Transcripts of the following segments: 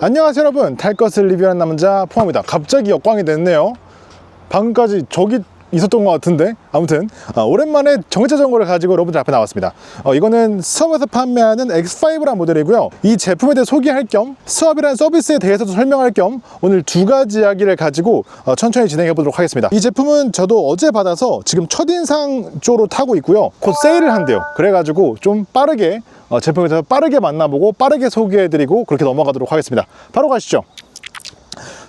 안녕하세요 여러분, 탈 것을 리뷰하는 남자 포함입니다. 갑자기 역광이 됐네요. 방금까지 저기 있었던 것 같은데, 아무튼 오랜만에 전기자전거를 가지고 여러분들 앞에 나왔습니다. 이거는 스왑에서 판매하는 X5라는 모델이고요. 이 제품에 대해 소개할 겸 스왑이라는 서비스에 대해서도 설명할 겸 오늘 두 가지 이야기를 가지고 천천히 진행해 보도록 하겠습니다. 이 제품은 저도 어제 받아서 지금 첫인상 쪽으로 타고 있고요. 곧 세일을 한대요. 그래가지고 좀 빠르게 제품에 대해서 빠르게 만나보고 빠르게 소개해드리고 그렇게 넘어가도록 하겠습니다. 바로 가시죠.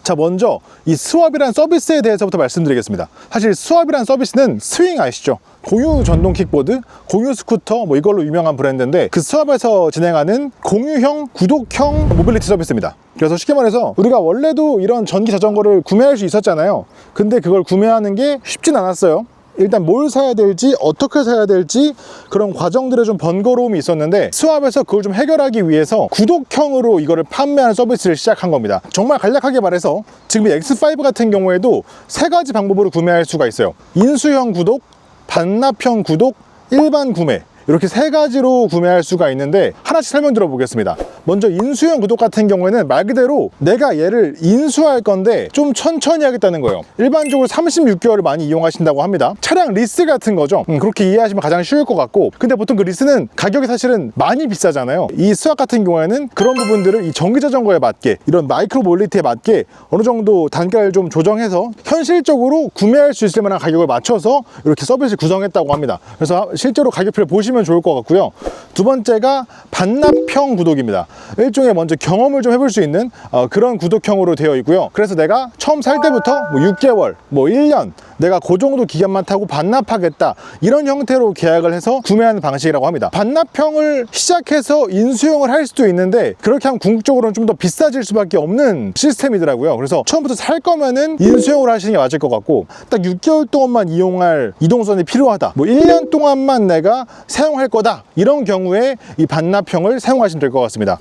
자, 먼저 이 스왑이라는 서비스에 대해서부터 말씀드리겠습니다. 사실 스왑이라는 서비스는 스윙 아시죠? 공유 전동 킥보드, 공유 스쿠터 뭐 이걸로 유명한 브랜드인데, 그 스왑에서 진행하는 공유형, 구독형 모빌리티 서비스입니다. 그래서 쉽게 말해서 우리가 원래도 이런 전기 자전거를 구매할 수 있었잖아요. 근데 그걸 구매하는 게 쉽진 않았어요. 일단 뭘 사야 될지, 어떻게 사야 될지 그런 과정들에 좀 번거로움이 있었는데, 스왑에서 그걸 좀 해결하기 위해서 구독형으로 이거를 판매하는 서비스를 시작한 겁니다. 정말 간략하게 말해서 지금 이 X5 같은 경우에도 세 가지 방법으로 구매할 수가 있어요. 인수형 구독, 반납형 구독, 일반 구매, 이렇게 세 가지로 구매할 수가 있는데 하나씩 설명 들어보겠습니다. 먼저 인수형 구독 같은 경우에는 말 그대로 내가 얘를 인수할 건데 좀 천천히 하겠다는 거예요. 일반적으로 36개월을 많이 이용하신다고 합니다. 차량 리스 같은 거죠. 그렇게 이해하시면 가장 쉬울 것 같고, 근데 보통 그 리스는 가격이 사실은 많이 비싸잖아요. 이 스왑 같은 경우에는 그런 부분들을 이 전기자전거에 맞게, 이런 마이크로 모빌리티에 맞게 어느 정도 단가를 좀 조정해서 현실적으로 구매할 수 있을 만한 가격을 맞춰서 이렇게 서비스를 구성했다고 합니다. 그래서 실제로 가격표를 보시면 좋을 것 같고요. 두 번째가 반납형 구독입니다. 일종의 먼저 경험을 좀 해볼 수 있는 그런 구독형으로 되어 있고요. 그래서 내가 처음 살 때부터 뭐 6개월, 뭐 1년 내가 그 정도 기간만 타고 반납하겠다, 이런 형태로 계약을 해서 구매하는 방식이라고 합니다. 반납형을 시작해서 인수형을 할 수도 있는데, 그렇게 하면 궁극적으로는 좀 더 비싸질 수밖에 없는 시스템이더라고요. 그래서 처음부터 살 거면은 인수형으로 하시는 게 맞을 것 같고, 딱 6개월 동안만 이용할 이동수단이 필요하다, 뭐 1년 동안만 내가 사용할 거다, 이런 경우에 이 반납형을 사용하시면 될 것 같습니다.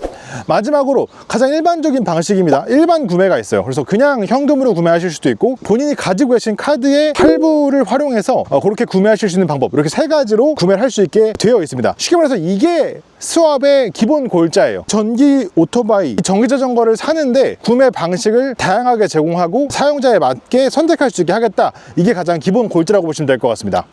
마지막으로 가장 일반적인 방식입니다. 일반 구매가 있어요. 그래서 그냥 현금으로 구매하실 수도 있고, 본인이 가지고 계신 카드의 할부를 활용해서 그렇게 구매하실 수 있는 방법, 이렇게 세 가지로 구매를 할 수 있게 되어 있습니다. 쉽게 말해서 이게 스왑의 기본 골자예요. 전기 오토바이, 전기자전거를 사는데 구매 방식을 다양하게 제공하고 사용자에 맞게 선택할 수 있게 하겠다, 이게 가장 기본 골자라고 보시면 될 것 같습니다.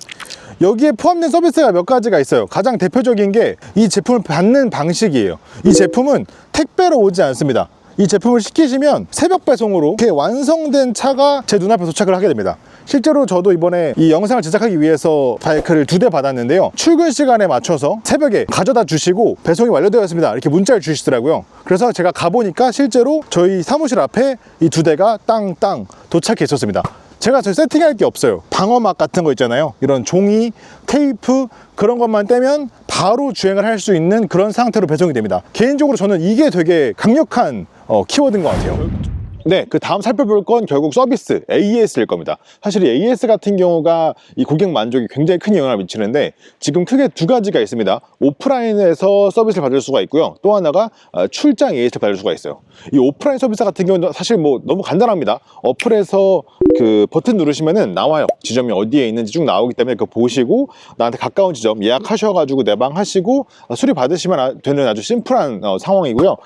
여기에 포함된 서비스가 몇 가지가 있어요. 가장 대표적인 게 이 제품을 받는 방식이에요. 이 제품은 택배로 오지 않습니다. 이 제품을 시키시면 새벽 배송으로 이렇게 완성된 차가 제 눈앞에 도착을 하게 됩니다. 실제로 저도 이번에 이 영상을 제작하기 위해서 바이크를 2대 받았는데요. 출근 시간에 맞춰서 새벽에 가져다 주시고 배송이 완료되었습니다, 이렇게 문자를 주시더라고요. 그래서 제가 가보니까 실제로 저희 사무실 앞에 이 2대가 땅땅 도착해 있었습니다. 제가 세팅할 게 없어요. 방어막 같은 거 있잖아요. 이런 종이, 테이프, 그런 것만 떼면 바로 주행을 할 수 있는 그런 상태로 배송이 됩니다. 개인적으로 저는 이게 되게 강력한 키워드인 것 같아요. 네, 그 다음 살펴볼 건 결국 서비스, AES일 겁니다. 사실 이 AES 같은 경우가 이 고객 만족에 굉장히 큰 영향을 미치는데, 지금 크게 두 가지가 있습니다. 오프라인에서 서비스를 받을 수가 있고요. 또 하나가 출장 AES를 받을 수가 있어요. 이 오프라인 서비스 같은 경우는 사실 뭐 너무 간단합니다. 어플에서 그 버튼 누르시면은 나와요. 지점이 어디에 있는지 쭉 나오기 때문에 그거 보시고 나한테 가까운 지점 예약하셔가지고 내방하시고 수리 받으시면 되는 아주 심플한 상황이고요.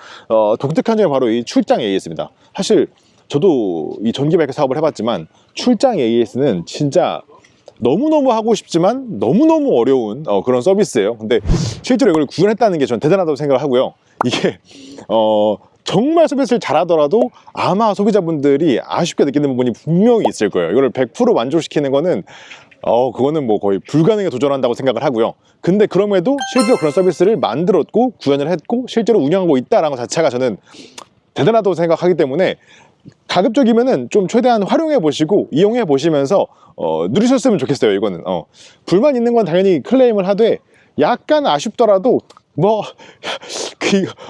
독특한 점이 바로 이 출장 AES입니다. 사실 저도 이 전기바이크 사업을 해봤지만 출장 AES는 진짜 너무너무 하고 싶지만 너무너무 어려운 그런 서비스예요. 근데 실제로 이걸 구현했다는 게 전 대단하다고 생각을 하고요. 이게 정말 서비스를 잘하더라도 아마 소비자분들이 아쉽게 느끼는 부분이 분명히 있을 거예요. 이걸 100% 만족시키는 거는 그거는 뭐 거의 불가능에 도전한다고 생각을 하고요. 근데 그럼에도 실제로 그런 서비스를 만들었고 구현을 했고 실제로 운영하고 있다는 것 자체가 저는 대단하다고 생각하기 때문에, 가급적이면은 좀 최대한 활용해 보시고 이용해 보시면서 누리셨으면 좋겠어요. 이거는 불만 있는 건 당연히 클레임을 하되, 약간 아쉽더라도 뭐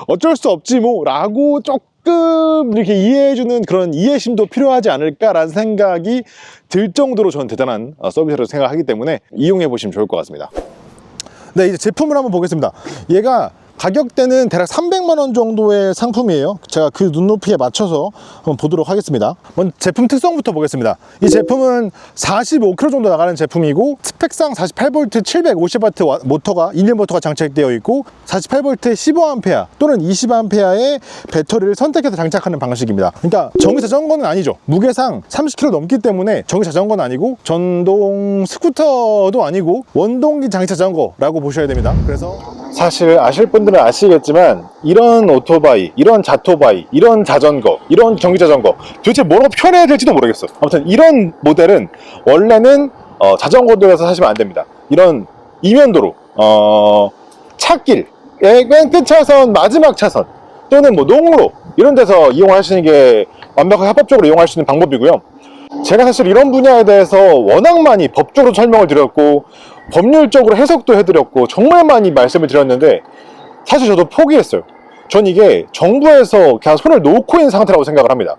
어쩔 수 없지 뭐 라고 조금 이렇게 이해해주는 그런 이해심도 필요하지 않을까라는 생각이 들 정도로 저는 대단한 서비스라고 생각하기 때문에 이용해 보시면 좋을 것 같습니다. 네, 이제 제품을 한번 보겠습니다. 얘가 가격대는 대략 300만 원 정도의 상품이에요. 제가 그 눈높이에 맞춰서 한번 보도록 하겠습니다. 먼저 제품 특성부터 보겠습니다. 이 제품은 45km 정도 나가는 제품이고, 스펙상 48V 750W 모터가 1년 모터가 장착되어 있고 48V 15A 또는 20A의 배터리를 선택해서 장착하는 방식입니다. 그러니까 전기 자전거는 아니죠. 무게상 30kg 넘기 때문에 전기 자전거는 아니고 전동 스쿠터도 아니고 원동기 장기 자전거라고 보셔야 됩니다. 그래서 사실 아실 분들은 아시겠지만, 이런 오토바이, 이런 자토바이, 이런 자전거, 이런 전기 자전거 도대체 뭐라고 표현해야 될지도 모르겠어. 아무튼 이런 모델은 원래는 자전거도에서 사시면 안 됩니다. 이런 이면도로, 찻길, 맨 끝 차선, 마지막 차선, 또는 뭐 농로, 이런 데서 이용하시는 게 완벽하게 합법적으로 이용할 수 있는 방법이고요. 제가 사실 이런 분야에 대해서 워낙 많이 법적으로 설명을 드렸고, 법률적으로 해석도 해드렸고, 정말 많이 말씀을 드렸는데, 사실 저도 포기했어요. 전 이게 정부에서 그냥 손을 놓고 있는 상태라고 생각을 합니다.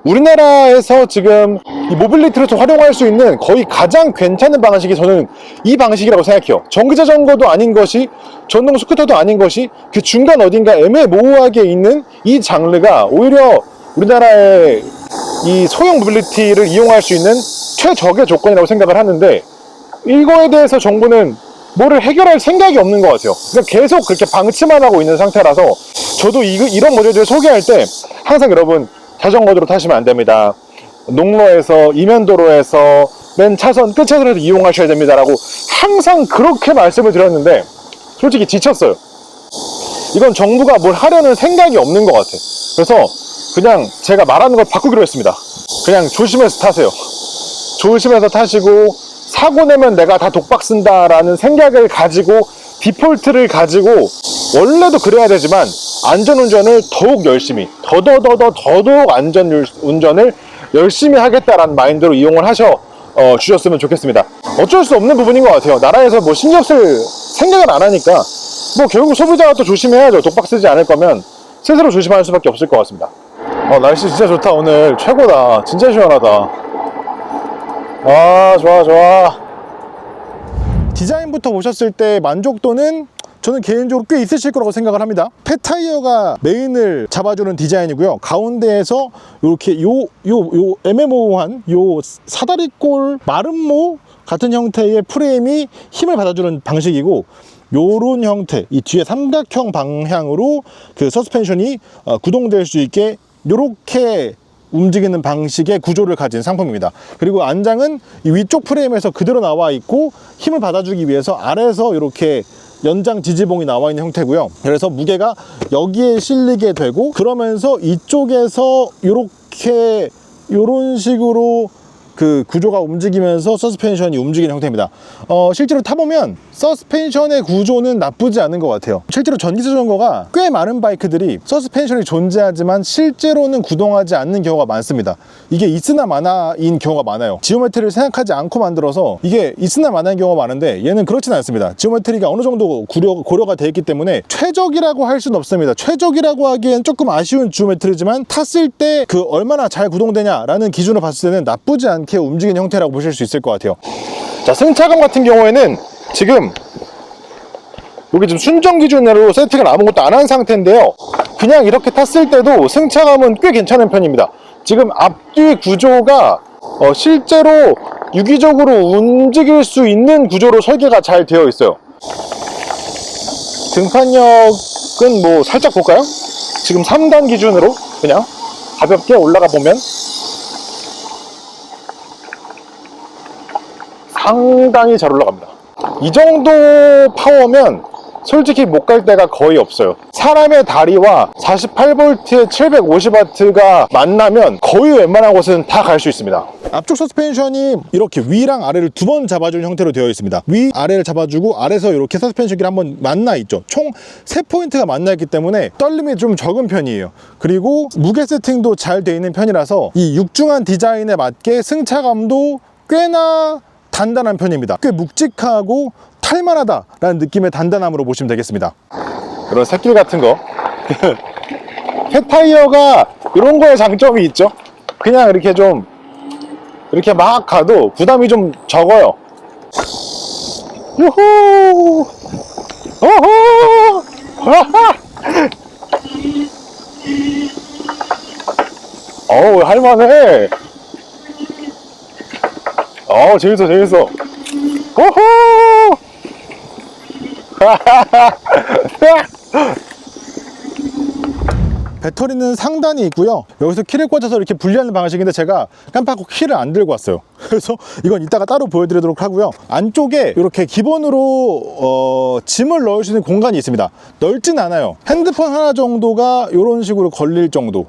우리나라에서 지금 이 모빌리티를 좀 활용할 수 있는 거의 가장 괜찮은 방식이 저는 이 방식이라고 생각해요. 전기자전거도 아닌 것이, 전동 스쿠터도 아닌 것이, 그 중간 어딘가 애매모호하게 있는 이 장르가 오히려 우리나라의 이 소형 모빌리티를 이용할 수 있는 최적의 조건이라고 생각을 하는데, 이거에 대해서 정부는 뭐를 해결할 생각이 없는 것 같아요. 그러니까 계속 그렇게 방치만 하고 있는 상태라서, 저도 이런 모델들을 소개할 때 항상 여러분, 자전거도로 타시면 안 됩니다. 농로에서, 이면도로에서, 맨 차선, 끝 차선에서 이용하셔야 됩니다 라고 항상 그렇게 말씀을 드렸는데, 솔직히 지쳤어요. 이건 정부가 뭘 하려는 생각이 없는 것 같아. 그래서 그냥 제가 말하는 걸 바꾸기로 했습니다. 그냥 조심해서 타세요. 조심해서 타시고, 사고 내면 내가 다 독박 쓴다라는 생각을 가지고, 디폴트를 가지고, 원래도 그래야 되지만 안전운전을 더욱 열심히, 더더욱 안전운전을 열심히 하겠다라는 마인드로 이용을 주셨으면 좋겠습니다. 어쩔 수 없는 부분인 것 같아요. 나라에서 뭐 신경 쓸 생각을 안 하니까, 뭐 결국 소비자가 또 조심해야죠. 독박 쓰지 않을 거면 스스로 조심할 수밖에 없을 것 같습니다. 날씨 진짜 좋다. 오늘 최고다. 진짜 시원하다. 좋아. 디자인부터 보셨을 때 만족도는 저는 개인적으로 꽤 있으실 거라고 생각을 합니다. 폐타이어가 메인을 잡아주는 디자인이고요. 가운데에서 이렇게 애매모호한 사다리꼴 마름모 같은 형태의 프레임이 힘을 받아주는 방식이고, 요런 형태, 이 뒤에 삼각형 방향으로 그 서스펜션이 구동될 수 있게 요렇게 움직이는 방식의 구조를 가진 상품입니다. 그리고 안장은 이 위쪽 프레임에서 그대로 나와 있고, 힘을 받아주기 위해서 아래에서 이렇게 연장 지지봉이 나와 있는 형태고요. 그래서 무게가 여기에 실리게 되고, 그러면서 이쪽에서 요런 식으로 그 구조가 움직이면서 서스펜션이 움직이는 형태입니다. 실제로 타보면 서스펜션의 구조는 나쁘지 않은 것 같아요. 실제로 전기자전거가 꽤 많은 바이크들이 서스펜션이 존재하지만 실제로는 구동하지 않는 경우가 많습니다. 이게 있으나 마나인 경우가 많아요. 지오메트리를 생각하지 않고 만들어서 이게 있으나 마나인 경우가 많은데, 얘는 그렇진 않습니다. 지오메트리가 어느 정도 고려가 되어 있기 때문에 최적이라고 할 수는 없습니다. 최적이라고 하기엔 조금 아쉬운 지오메트리지만, 탔을 때 그 얼마나 잘 구동되냐라는 기준을 봤을 때는 나쁘지 않게 움직이는 형태라고 보실 수 있을 것 같아요. 자, 승차감 같은 경우에는 지금 여기 좀 순정 기준으로 세팅을 아무것도 안 한 상태인데요. 그냥 이렇게 탔을 때도 승차감은 꽤 괜찮은 편입니다. 지금 앞뒤 구조가 실제로 유기적으로 움직일 수 있는 구조로 설계가 잘 되어 있어요. 등판력은 뭐 살짝 볼까요? 지금 3단 기준으로 그냥 가볍게 올라가 보면 상당히 잘 올라갑니다. 이 정도 파워면 솔직히 못 갈 데가 거의 없어요. 사람의 다리와 48V의 750W가 만나면 거의 웬만한 곳은 다 갈 수 있습니다. 앞쪽 서스펜션이 이렇게 위랑 아래를 두 번 잡아주는 형태로 되어 있습니다. 위, 아래를 잡아주고 아래에서 이렇게 서스펜션이 한번 만나 있죠. 총 3포인트가 만나 있기 때문에 떨림이 좀 적은 편이에요. 그리고 무게 세팅도 잘 되어 있는 편이라서 이 육중한 디자인에 맞게 승차감도 꽤나 단단한 편입니다. 꽤 묵직하고 탈만하다라는 느낌의 단단함으로 보시면 되겠습니다. 이런 새길 같은 거 폐타이어가 이런 거에 장점이 있죠. 그냥 이렇게 막 가도 부담이 좀 적어요. 유후! 어허! 어우, 할만해. 재밌어, 재밌어. 호호! 배터리는 상단이 있고요. 여기서 키를 꽂아서 이렇게 분리하는 방식인데 제가 깜빡하고 키를 안 들고 왔어요. 그래서 이건 이따가 따로 보여드리도록 하고요. 안쪽에 이렇게 기본으로 짐을 넣을 수 있는 공간이 있습니다. 넓진 않아요. 핸드폰 하나 정도가 이런 식으로 걸릴 정도.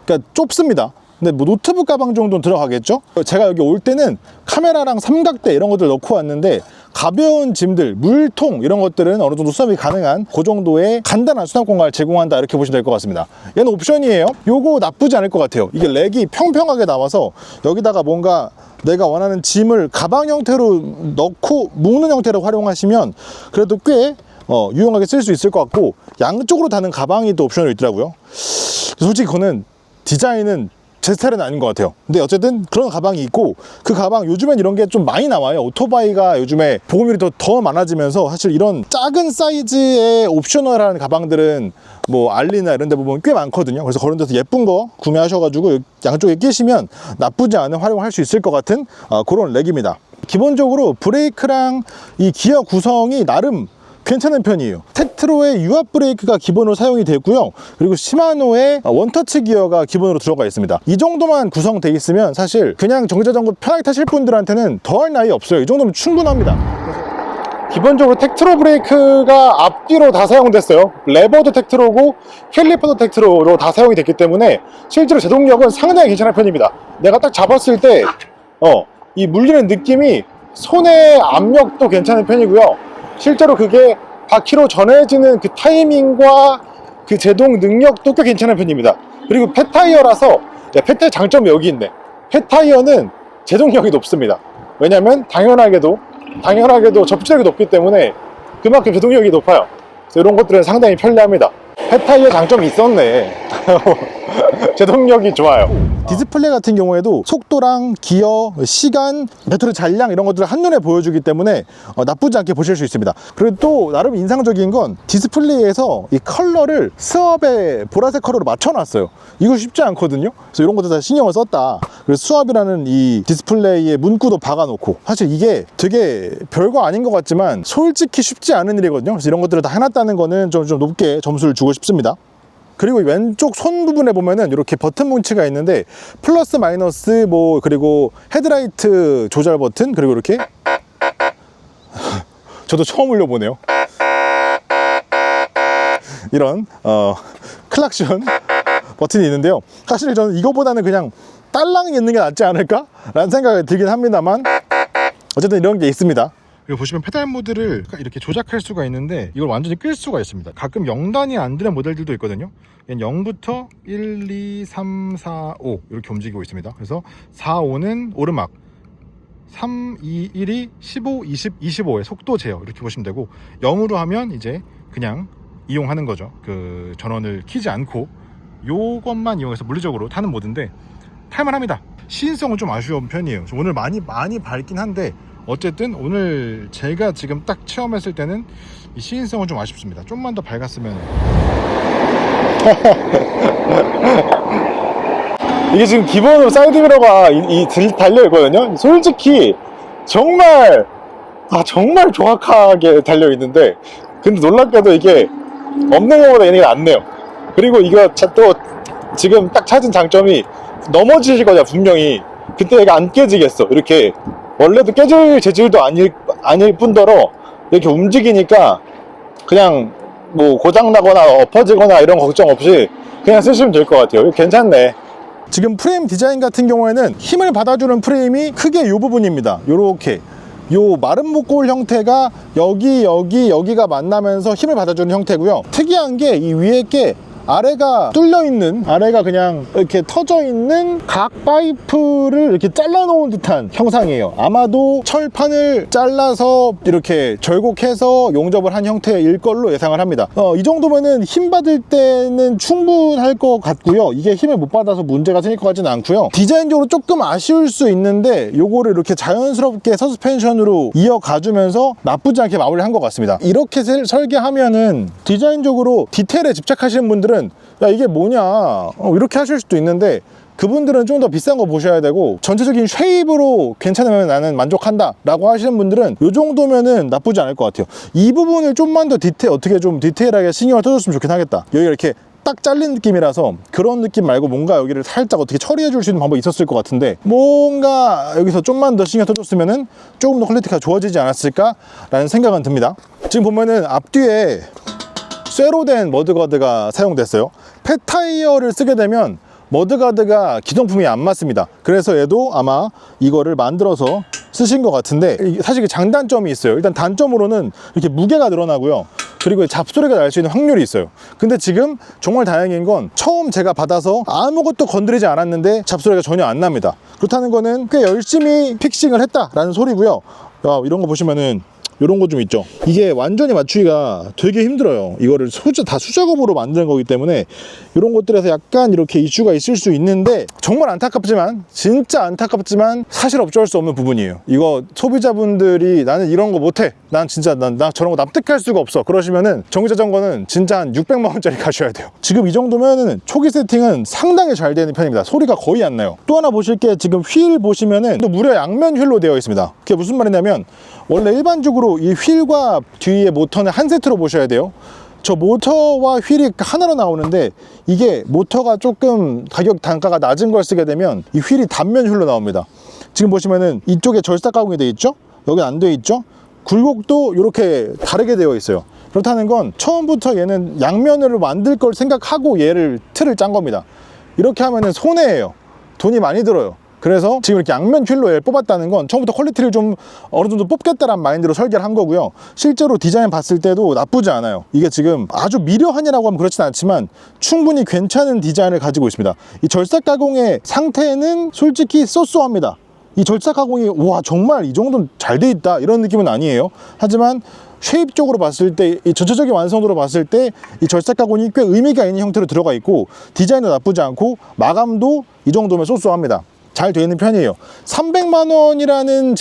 그러니까 좁습니다. 근데 뭐 노트북 가방 정도는 들어가겠죠? 제가 여기 올 때는 카메라랑 삼각대 이런 것들 넣고 왔는데 가벼운 짐들, 물통 이런 것들은 어느 정도 수납이 가능한 그 정도의 간단한 수납 공간을 제공한다, 이렇게 보시면 될 것 같습니다. 얘는 옵션이에요. 요거 나쁘지 않을 것 같아요. 이게 렉이 평평하게 나와서 여기다가 뭔가 내가 원하는 짐을 가방 형태로 넣고 묶는 형태로 활용하시면 그래도 꽤 유용하게 쓸 수 있을 것 같고, 양쪽으로 다는 가방이 또 옵션으로 있더라고요. 솔직히 그거는 디자인은 제 스타일은 아닌 것 같아요. 근데 어쨌든 그런 가방이 있고, 그 가방 요즘엔 이런 게 좀 많이 나와요. 오토바이가 요즘에 보급률이 더 많아지면서 사실 이런 작은 사이즈의 옵셔널한 가방들은 뭐 알리나 이런 데 보면 꽤 많거든요. 그래서 그런 데서 예쁜 거 구매하셔가지고 양쪽에 끼시면 나쁘지 않은 활용을 할 수 있을 것 같은 그런 렉입니다. 기본적으로 브레이크랑 이 기어 구성이 나름 괜찮은 편이에요. 테트로의 유압 브레이크가 기본으로 사용이 되고요. 그리고 시마노의 원터치 기어가 기본으로 들어가 있습니다. 이 정도만 구성되어 있으면 사실 그냥 정제자전거 편하게 타실 분들한테는 더할 나위 없어요. 이 정도면 충분합니다. 기본적으로 텍트로 브레이크가 앞뒤로 다 사용됐어요. 레버도 텍트로고 캘리퍼도 텍트로로 다 사용이 됐기 때문에 실제로 제동력은 상당히 괜찮은 편입니다. 내가 딱 잡았을 때 이 물리는 느낌이, 손의 압력도 괜찮은 편이고요. 실제로 그게 바퀴로 전해지는 그 타이밍과 그 제동 능력도 꽤 괜찮은 편입니다. 그리고 폐타이어라서, 폐타이어 장점이 여기 있네. 폐타이어는 제동력이 높습니다. 왜냐면 당연하게도 접지력이 높기 때문에 그만큼 제동력이 높아요. 그래서 이런 것들은 상당히 편리합니다. 폐타이어 장점이 있었네. 제동력이 좋아요. 디스플레이 같은 경우에도 속도랑 기어, 시간, 배터리 잔량 이런 것들을 한눈에 보여주기 때문에 나쁘지 않게 보실 수 있습니다. 그리고 또 나름 인상적인 건 디스플레이에서 이 컬러를 스왑의 보라색 컬러로 맞춰놨어요. 이거 쉽지 않거든요. 그래서 이런 것들 다 신경을 썼다. 그래서 스왑이라는 이 디스플레이에 문구도 박아놓고, 사실 이게 되게 별거 아닌 것 같지만 솔직히 쉽지 않은 일이거든요. 그래서 이런 것들을 다 해놨다는 거는 좀 높게 점수를 주고 싶습니다. 그리고 왼쪽 손 부분에 보면은 이렇게 버튼 뭉치가 있는데 플러스 마이너스 그리고 헤드라이트 조절 버튼, 그리고 이렇게 저도 처음 올려보네요. 이런 클락션 버튼이 있는데요. 사실 저는 이거보다는 그냥 딸랑이 있는 게 낫지 않을까 라는 생각이 들긴 합니다만, 어쨌든 이런 게 있습니다. 그리고 보시면 페달 모드를 이렇게 조작할 수가 있는데 이걸 완전히 끌 수가 있습니다. 가끔 0단이 안 되는 모델들도 있거든요. 얘는 0부터 1, 2, 3, 4, 5 이렇게 움직이고 있습니다. 그래서 4, 5는 오르막, 3, 2, 1이 15, 20, 25의 속도 제어 이렇게 보시면 되고, 0으로 하면 이제 그냥 이용하는 거죠. 그 전원을 켜지 않고 요것만 이용해서 물리적으로 타는 모드인데 탈만합니다. 시인성은 좀 아쉬운 편이에요. 오늘 많이 밝긴 한데 어쨌든 오늘 제가 지금 딱 체험했을 때는 이 시인성은 좀 아쉽습니다. 좀만 더 밝았으면. 이게 지금 기본으로 사이드미러가 달려있거든요. 솔직히 정말 정확하게 달려있는데, 근데 놀랍게도 이게 없는 것보다 얘네가 낫네요. 그리고 이거 또 지금 딱 찾은 장점이, 넘어지실 거냐 분명히. 그때 얘가 안 깨지겠어. 이렇게 원래도 깨질 재질도 아닐 뿐더러 이렇게 움직이니까 그냥 뭐 고장나거나 엎어지거나 이런 걱정 없이 그냥 쓰시면 될 것 같아요. 괜찮네. 지금 프레임 디자인 같은 경우에는 힘을 받아주는 프레임이 크게 이 부분입니다. 요렇게 요 마른 목골 형태가 여기가 만나면서 힘을 받아주는 형태고요. 특이한 게 이 위에 게 아래가 뚫려있는, 아래가 그냥 이렇게 터져있는 각 파이프를 이렇게 잘라놓은 듯한 형상이에요. 아마도 철판을 잘라서 이렇게 절곡해서 용접을 한 형태일 걸로 예상을 합니다. 이 정도면은 힘 받을 때는 충분할 것 같고요. 이게 힘을 못 받아서 문제가 생길 것 같지는 않고요. 디자인적으로 조금 아쉬울 수 있는데 요거를 이렇게 자연스럽게 서스펜션으로 이어가주면서 나쁘지 않게 마무리한 것 같습니다. 이렇게 설계하면은 디자인적으로 디테일에 집착하시는 분들은 야 이게 뭐냐 이렇게 하실 수도 있는데, 그분들은 좀 더 비싼 거 보셔야 되고 전체적인 쉐입으로 괜찮으면 나는 만족한다 라고 하시는 분들은 이 정도면은 나쁘지 않을 것 같아요. 이 부분을 좀만 더 어떻게 좀 디테일하게 신경을 써줬으면 좋긴 하겠다. 여기가 이렇게 딱 잘린 느낌이라서 그런 느낌 말고 뭔가 여기를 살짝 어떻게 처리해 줄 수 있는 방법이 있었을 것 같은데, 뭔가 여기서 좀만 더 신경 써줬으면은 조금 더 퀄리티가 좋아지지 않았을까 라는 생각은 듭니다. 지금 보면은 앞뒤에 쇠로 된 머드가드가 사용됐어요. 폐타이어를 쓰게 되면 머드가드가 기성품이 안 맞습니다. 그래서 얘도 아마 이거를 만들어서 쓰신 것 같은데, 사실 그 장단점이 있어요. 일단 단점으로는 이렇게 무게가 늘어나고요. 그리고 잡소리가 날 수 있는 확률이 있어요. 근데 지금 정말 다행인 건 처음 제가 받아서 아무것도 건드리지 않았는데 잡소리가 전혀 안 납니다. 그렇다는 거는 꽤 열심히 픽싱을 했다라는 소리고요. 이런 거 보시면은 이런 거 좀 있죠. 이게 완전히 맞추기가 되게 힘들어요. 이거를 다 수작업으로 만드는 거기 때문에 이런 것들에서 약간 이렇게 이슈가 있을 수 있는데, 정말 안타깝지만, 진짜 안타깝지만 사실 어쩔 수 없는 부분이에요. 이거 소비자분들이 나는 이런 거 못해, 난 진짜 나 저런 거 납득할 수가 없어 그러시면은 전기자전거는 진짜 한 600만 원짜리 가셔야 돼요. 지금 이 정도면은 초기 세팅은 상당히 잘 되는 편입니다. 소리가 거의 안 나요. 또 하나 보실 게, 지금 휠 보시면은 또 무려 양면 휠로 되어 있습니다. 그게 무슨 말이냐면, 원래 일반적으로 이 휠과 뒤에 모터는 한 세트로 보셔야 돼요. 저 모터와 휠이 하나로 나오는데, 이게 모터가 조금 가격 단가가 낮은 걸 쓰게 되면 이 휠이 단면 휠로 나옵니다. 지금 보시면은 이쪽에 절삭 가공이 되어 있죠? 여기 안 되어 있죠? 굴곡도 이렇게 다르게 되어 있어요. 그렇다는 건 처음부터 얘는 양면으로 만들 걸 생각하고 얘를 틀을 짠 겁니다. 이렇게 하면은 손해예요. 돈이 많이 들어요. 그래서 지금 이렇게 양면 휠로 얘를 뽑았다는 건 처음부터 퀄리티를 좀 어느 정도 뽑겠다라는 마인드로 설계를 한 거고요. 실제로 디자인 봤을 때도 나쁘지 않아요. 이게 지금 아주 미려하냐라고 하면 그렇진 않지만 충분히 괜찮은 디자인을 가지고 있습니다. 이 절삭 가공의 상태는 솔직히 쏘쏘합니다. 이 절삭 가공이 와 정말 이 정도는 잘 돼 있다 이런 느낌은 아니에요. 하지만 쉐입적으로 봤을 때, 이 전체적인 완성도로 봤을 때 이 절삭 가공이 꽤 의미가 있는 형태로 들어가 있고, 디자인도 나쁘지 않고 마감도 이 정도면 쏘쏘합니다. 잘 되어 있는 편이에요. 300만 원이라는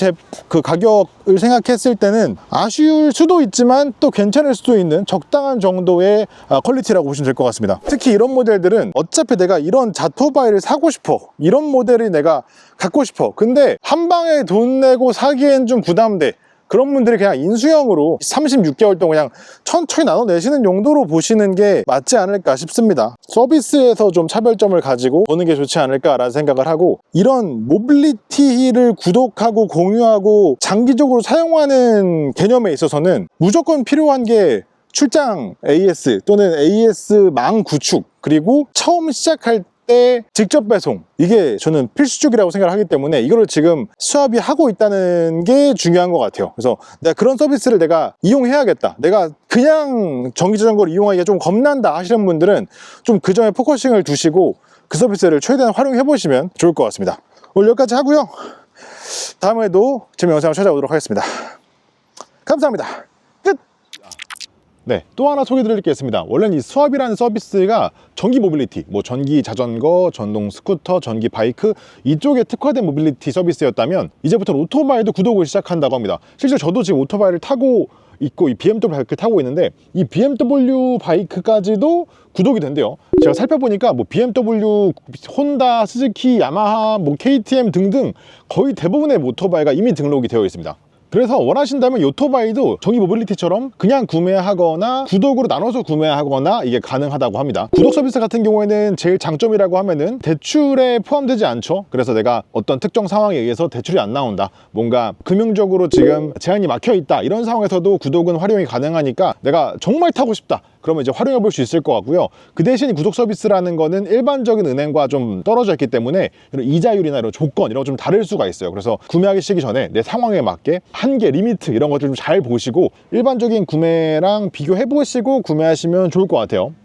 그 가격을 생각했을 때는 아쉬울 수도 있지만 또 괜찮을 수도 있는 적당한 정도의 퀄리티라고 보시면 될 것 같습니다. 특히 이런 모델들은 어차피 내가 이런 자토바이를 사고 싶어, 이런 모델을 내가 갖고 싶어, 근데 한 방에 돈 내고 사기엔 좀 부담돼, 그런 분들이 그냥 인수형으로 36개월 동안 그냥 천천히 나눠내시는 용도로 보시는 게 맞지 않을까 싶습니다. 서비스에서 좀 차별점을 가지고 보는 게 좋지 않을까라는 생각을 하고, 이런 모빌리티를 구독하고 공유하고 장기적으로 사용하는 개념에 있어서는 무조건 필요한 게 출장 AS 또는 AS망 구축, 그리고 처음 시작할 때 직접 배송, 이게 저는 필수적이라고 생각을 하기 때문에 이거를 지금 수압이 하고 있다는 게 중요한 것 같아요. 그래서 내가 그런 서비스를 내가 이용해야겠다, 내가 그냥 전기자전거를 이용하기가 좀 겁난다 하시는 분들은 좀 그 점에 포커싱을 두시고 그 서비스를 최대한 활용해 보시면 좋을 것 같습니다. 오늘 여기까지 하고요, 다음에도 재미있는 영상을 찾아오도록 하겠습니다. 감사합니다. 끝! 네, 또 하나 소개 드릴 게 있습니다. 원래는 이 수압이라는 서비스가 전기 모빌리티, 뭐 전기 자전거, 전동 스쿠터, 전기 바이크 이쪽에 특화된 모빌리티 서비스였다면, 이제부터는 오토바이도 구독을 시작한다고 합니다. 실제 저도 지금 오토바이를 타고 있고 이 BMW 바이크를 타고 있는데, 이 BMW 바이크까지도 구독이 된대요. 제가 살펴보니까 뭐 BMW, 혼다, 스즈키, 야마하, 뭐 KTM 등등 거의 대부분의 오토바이가 이미 등록이 되어 있습니다. 그래서 원하신다면 이 오토바이도 전기 모빌리티처럼 그냥 구매하거나 구독으로 나눠서 구매하거나 이게 가능하다고 합니다. 구독 서비스 같은 경우에는 제일 장점이라고 하면은 대출에 포함되지 않죠. 그래서 내가 어떤 특정 상황에 의해서 대출이 안 나온다, 뭔가 금융적으로 지금 제한이 막혀 있다, 이런 상황에서도 구독은 활용이 가능하니까 내가 정말 타고 싶다 그러면 이제 활용해 볼 수 있을 것 같고요. 그 대신 구독 서비스라는 거는 일반적인 은행과 좀 떨어져 있기 때문에 이런 이자율이나 이런 조건 이런 거 좀 다를 수가 있어요. 그래서 구매하기 시기 전에 내 상황에 맞게 한계, 리미트 이런 것들 좀 잘 보시고 일반적인 구매랑 비교해 보시고 구매하시면 좋을 것 같아요.